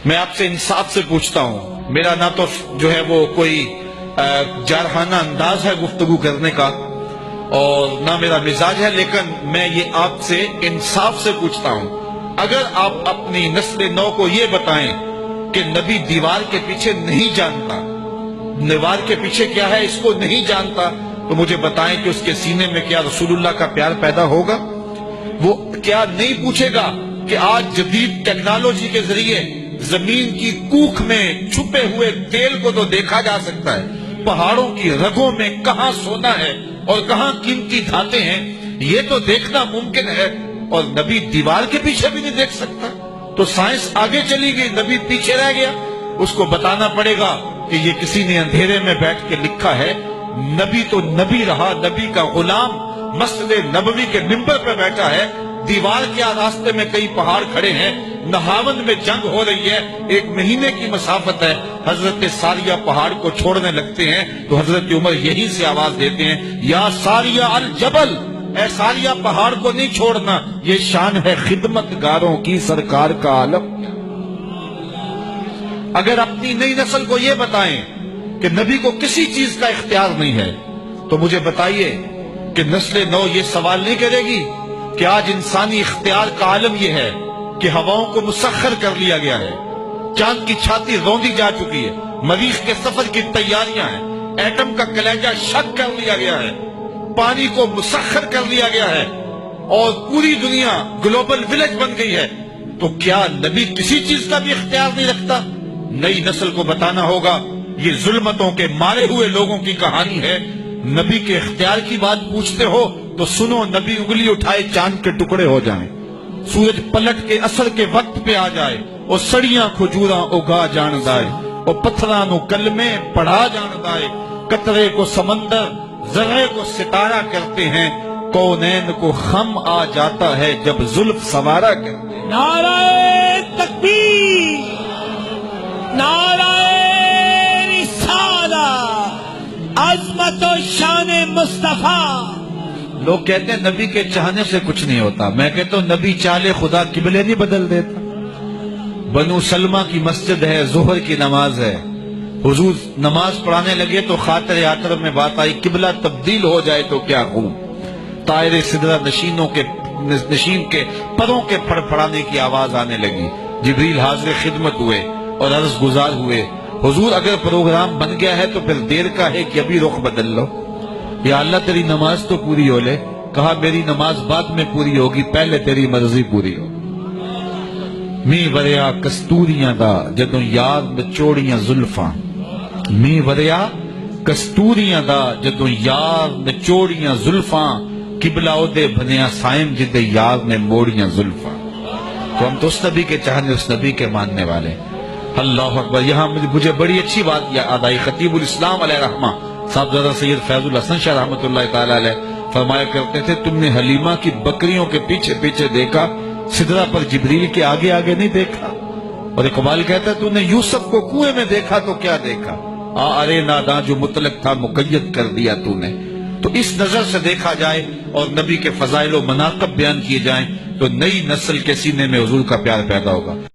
میں آپ سے انصاف سے پوچھتا ہوں، میرا نہ تو جو ہے وہ کوئی جارحانہ انداز ہے گفتگو کرنے کا اور نہ میرا مزاج ہے، لیکن میں یہ آپ سے انصاف سے پوچھتا ہوں، اگر آپ اپنی نسل نو کو یہ بتائیں کہ نبی دیوار کے پیچھے نہیں جانتا، دیوار کے پیچھے کیا ہے اس کو نہیں جانتا، تو مجھے بتائیں کہ اس کے سینے میں کیا رسول اللہ کا پیار پیدا ہوگا؟ وہ کیا نہیں پوچھے گا کہ آج جدید ٹیکنالوجی کے ذریعے زمین کی کوکھ میں چھپے ہوئے تیل کو تو دیکھا جا سکتا ہے، پہاڑوں کی رگوں میں کہاں سونا ہے اور کہاں قیمتی دھاتیں ہیں یہ تو دیکھنا ممکن ہے، اور نبی دیوار کے پیچھے بھی نہیں دیکھ سکتا؟ تو سائنس آگے چلی گئی، نبی پیچھے رہ گیا۔ اس کو بتانا پڑے گا کہ یہ کسی نے اندھیرے میں بیٹھ کے لکھا ہے، نبی تو نبی رہا، نبی کا غلام مسجد نبوی کے ممبر پہ بیٹھا ہے، دیوار کیا راستے میں کئی پہاڑ کھڑے ہیں، نہاون میں جنگ ہو رہی ہے، 1 مہینے کی مسافت ہے، حضرت ساریہ پہاڑ کو چھوڑنے لگتے ہیں تو حضرت عمر یہیں سے آواز دیتے ہیں، یا ساریہ الجبل، اے ساریہ پہاڑ کو نہیں چھوڑنا، یہ شان ہے خدمت گاروں کی سرکار کا عالم۔ اگر اپنی نئی نسل کو یہ بتائیں کہ نبی کو کسی چیز کا اختیار نہیں ہے تو مجھے بتائیے کہ نسل نو یہ سوال نہیں کرے گی کہ آج انسانی اختیار کا عالم یہ ہے کہ ہواؤں کو مسخر کر لیا گیا ہے، چاند کی چھاتی روندی جا چکی ہے، مریخ کے سفر کی تیاریاں ہیں، ایٹم کا کلیجہ شک کر لیا گیا ہے، پانی کو مسخر کر لیا گیا ہے اور پوری دنیا گلوبل ولیج بن گئی ہے، تو کیا نبی کسی چیز کا بھی اختیار نہیں رکھتا؟ نئی نسل کو بتانا ہوگا یہ ظلمتوں کے مارے ہوئے لوگوں کی کہانی ہے، نبی کے اختیار کی بات پوچھتے ہو تو سنو، نبی انگلی اٹھائے چاند کے ٹکڑے ہو جائیں، سورج پلٹ کے اثر کے وقت پہ آ جائے، اور سڑیاں کھجوراں اگا جان دائے، اور پتھراں نو کلمے پڑھا جان دائے، قطرے کو سمندر ذرے کو ستارہ کرتے ہیں، کونین کو خم آ جاتا ہے جب زلف سوارا کرتے ہیں۔ نعرہ تکبیر، نعرہ رسالہ، عظمت و شان مصطفیٰ۔ لوگ کہتے ہیں نبی کے چاہنے سے کچھ نہیں ہوتا، میں کہتا ہوں نبی چالے خدا قبلے نہیں بدل دیتا۔ بنو سلمہ کی مسجد ہے، ظہر کی نماز ہے، حضور نماز پڑھانے لگے تو خاطر عطر میں بات آئی، قبلہ تبدیل ہو جائے تو کیا خوب، طائر سدرہ نشین کے پروں کے پھڑپھڑانے کی آواز آنے لگی، جبریل حاضر خدمت ہوئے اور عرض گزار ہوئے، حضور اگر پروگرام بن گیا ہے تو پھر دیر کا ہے کہ ابھی رخ بدل لو، یا اللہ تیری نماز تو پوری ہو لے۔ کہا میری نماز بعد میں پوری ہوگی، پہلے تیری مرضی پوری ہو۔ می وریا کستوریاں دا جدوں یار نچوڑیاں زلفاں، می وریا کستوریاں دا جدوں یار نچوڑیاں زلفاں، قبلہ او دے بنیا سائم جدے یار نے موڑیاں زلفاں۔ تو ہم تو اس نبی کے چاہنے، اس نبی کے ماننے والے۔ اللہ اکبر۔ یہاں مجھے بڑی اچھی بات یاد آئی، خطیب الاسلام علیہ رحمہ صاحبزادہ سید فیض الحسن شاہ رحمۃ اللہ تعالی علیہ فرمایا کرتے تھے، تم نے حلیمہ کی بکریوں کے پیچھے پیچھے دیکھا، سدرہ پر جبریل کے آگے آگے نہیں دیکھا۔ اور اقبال کہتا ہے تو نے یوسف کو کنویں میں دیکھا تو کیا دیکھا، ارے ناداں جو مطلق تھا مقید کر دیا تو نے۔ تو اس نظر سے دیکھا جائے اور نبی کے فضائل و مناقب بیان کیے جائیں تو نئی نسل کے سینے میں حضور کا پیار پیدا ہوگا۔